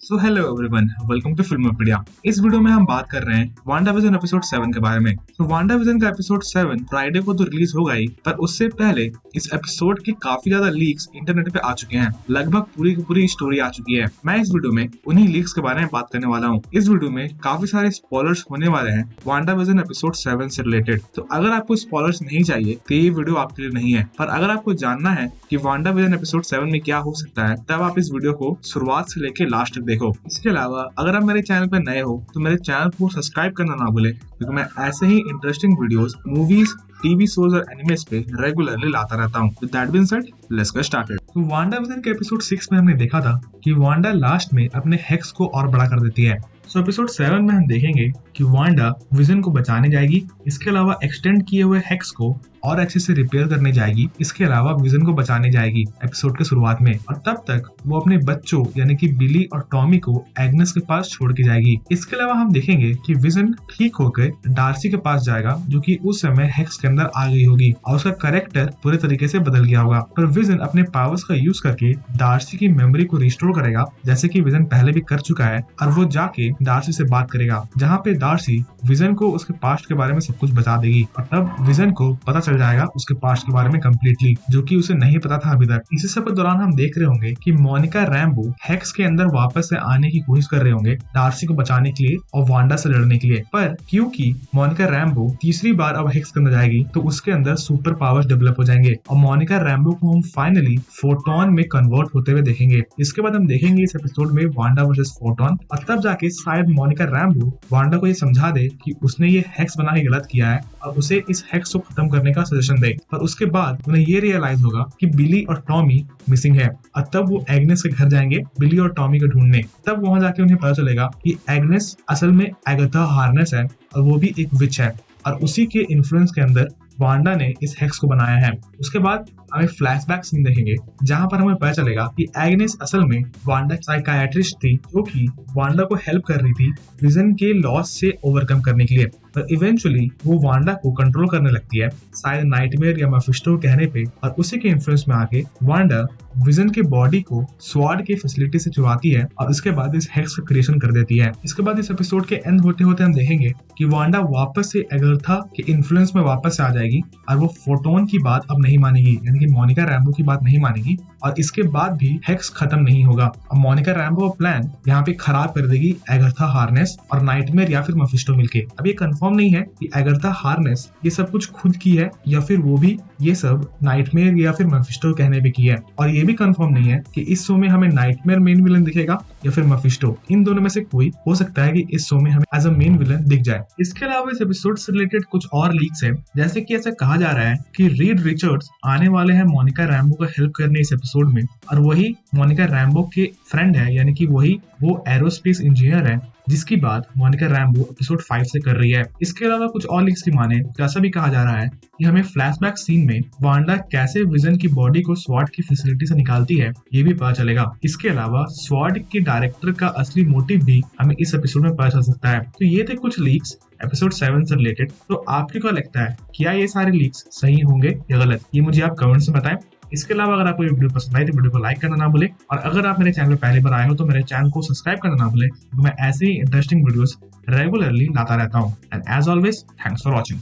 So hello everyone, welcome to Filmopedia. इस वीडियो में हम बात कर रहे हैं वांडाविजन एपिसोड 7 के बारे में। तो वांडाविजन का एपिसोड 7 फ्राइडे को तो रिलीज होगा ही, पर उससे पहले इस एपिसोड के काफी ज्यादा लीक्स इंटरनेट पे आ चुके हैं। लगभग पूरी की पूरी स्टोरी आ चुकी है। मैं इस वीडियो में उन्हीं लीक्स के बारे में बात करने वाला हूँ। इस वीडियो में काफी सारे स्पॉयलर्स होने वाले हैं वांडाविजन एपिसोड 7 से रिलेटेड। तो अगर आपको स्पॉयलर्स नहीं चाहिए तो ये वीडियो आपके लिए नहीं है, पर अगर आपको जानना है कि वांडाविजन एपिसोड 7 में क्या हो सकता है, तब आप इस वीडियो को शुरुआत से लेकर लास्ट तक देखो। इसके अलावा अगर आप मेरे चैनल पर नए हो तो मेरे चैनल को सब्सक्राइब करना ना भूलें, क्योंकि मैं ऐसे ही interesting videos, movies, TV shows और एनिमेस पे रेगुलरली लाता रहता हूँ। With that being said, let's get started. तो वांडाविजन के एपिसोड 6 में हमने देखा था कि वांडा लास्ट में अपने हेक्स को और बड़ा कर देती है। सो एपिसोड 7 में हम देखेंगे कि वांडा विजन को बचाने जाएगी, इसके अलावा एक्सटेंड किए हुए हेक्स को और अच्छे से रिपेयर करने जाएगी, इसके अलावा विजन को बचाने जाएगी एपिसोड के शुरुआत में। और तब तक वो अपने बच्चों यानी कि बिली और टॉमी को एग्नेस के पास छोड़ के जाएगी। इसके अलावा हम देखेंगे कि विजन ठीक होकर डार्सी के पास जाएगा, जो कि उस समय हेक्स के अंदर आ गई होगी और उसका कैरेक्टर पूरे तरीके से बदल गया होगा। पर विजन अपने पावर्स का यूज करके डार्सी की मेमोरी को रिस्टोर करेगा, जैसे कि विजन पहले भी कर चुका है, और वो जाके डार्सी से बात करेगा, जहाँ पे डार्सी विजन को उसके पास्ट के बारे में सब कुछ बता देगी। और तब विजन को पता चल जाएगा उसके पास्ट के बारे में कंप्लीटली, जो कि उसे नहीं पता था अभी तक। इसी सब के दौरान हम देख रहे होंगे कि मोनिका रैम्बो हेक्स के अंदर वापस से आने की कोशिश कर रहे होंगे डार्सी को बचाने के लिए और वांडा से लड़ने के लिए। पर क्योंकि मोनिका रैम्बो तीसरी बार अब हेक्स के अंदर जाएगी, तो उसके अंदर सुपर पावर्स डेवलप हो जाएंगे और मोनिका रैम्बो को हम फाइनली फोटोन में कन्वर्ट होते हुए देखेंगे। इसके बाद हम देखेंगे इस एपिसोड में वांडा वर्सेस फोटोन, और तब जाके शायद मोनिका रैम्बो वांडा को ये समझा दे कि उसने ये हेक्स बना के गलत किया है और उसे इस हेक्स को खत्म करने का सजेशन दे। पर उसके बाद उन्हें ये रियलाइज होगा कि बिली और टॉमी मिसिंग है, और तब वो एग्नेस के घर जाएंगे बिली और टॉमी को ढूंढने। तब वहां जाके उन्हें पता चलेगा कि एग्नेस असल में एगाथा हार्नेस है और वो भी एक विच है, और उसी के इन्फ्लुएंस के अंदर वांडा ने इस हेक्स को बनाया है। उसके बाद हमें फ्लैशबैक सीन देखेंगे, जहां पर हमें पता चलेगा कि एग्नेस असल में वांडा साइकाइट्रिस्ट थी, जो कि वांडा को हेल्प कर रही थी विजन के लॉस से ओवरकम करने के लिए। पर इवेंचुअली वो वांडा को कंट्रोल करने लगती है, शायद नाइटमेयर या मेफिस्टो कहने पे, और उसी के इन्फ्लुएंस में आके वांडा विजन के बॉडी को स्वॉर्ड के फैसिलिटी से चुराती है और उसके बाद इस हेक्स का क्रिएशन कर देती है। इसके बाद इस एपिसोड के एंड होते होते हम देखेंगे कि वांडा वापस से एगाथा के इन्फ्लुएंस में वापस से आ जाएगी और वो फोटोन की बात अब नहीं मानेगी, यानी कि मोनिका रैम्बो की बात नहीं मानेगी, और इसके बाद भी हेक्स खत्म नहीं होगा। अब मोनिका रैम्बो प्लान यहाँ पे खराब कर देगी एगाथा हार्नेस और नाइटमेयर या फिर मेफिस्टो मिलके। अब ये कंफर्म नहीं है कि एगाथा हार्नेस ये सब कुछ खुद की है या फिर वो भी ये सब नाइटमेयर या फिर मेफिस्टो कहने पे की है, और ये भी कंफर्म नहीं है कि इस शो में हमें नाइटमेयर मेन विलन दिखेगा या फिर मेफिस्टो। इन दोनों में से कोई हो सकता है कि इस शो में हमें एज अ मेन विलन दिख जाए। इसके अलावा इस एपिसोड से रिलेटेड कुछ और लीक्स है, जैसे कि ऐसा कहा जा रहा है कि रीड रिचर्ड्स आने वाले हैं मोनिका रैम्बो का हेल्प करने इस एपिसोड में, और वही मोनिका रैम्बो के फ्रेंड है, यानी कि वही वो एरोस्पेस इंजीनियर है जिसकी बात मोनिका रैम्बो एपिसोड 5 से कर रही है। इसके अलावा कुछ और लीक्स की माने तो ऐसा भी कहा जा रहा है कि हमें फ्लैशबैक सीन में वांडा कैसे विजन की बॉडी को स्वॉर्ड की फैसिलिटी से निकालती है ये भी पता चलेगा। इसके अलावा स्वॉर्ड के डायरेक्टर का असली मोटिव भी हमें इस एपिसोड में पता चल सकता है। तो ये थे कुछ लीक्स एपिसोड 7 से रिलेटेड। तो आपको क्या लगता है, क्या ये सारे लीक्स सही होंगे या गलत? ये मुझे आप कमेंट्स में बताएं। इसके अलावा अगर आपको ये वीडियो पसंद आई तो वीडियो को लाइक करना ना भूलें, और अगर आप मेरे चैनल पर पहली बार आए हो तो मेरे चैनल को सब्सक्राइब करना ना भूलें, क्योंकि मैं ऐसे ही इंटरेस्टिंग वीडियोस रेगुलरली लाता रहता हूँ। And as always, thanks for watching.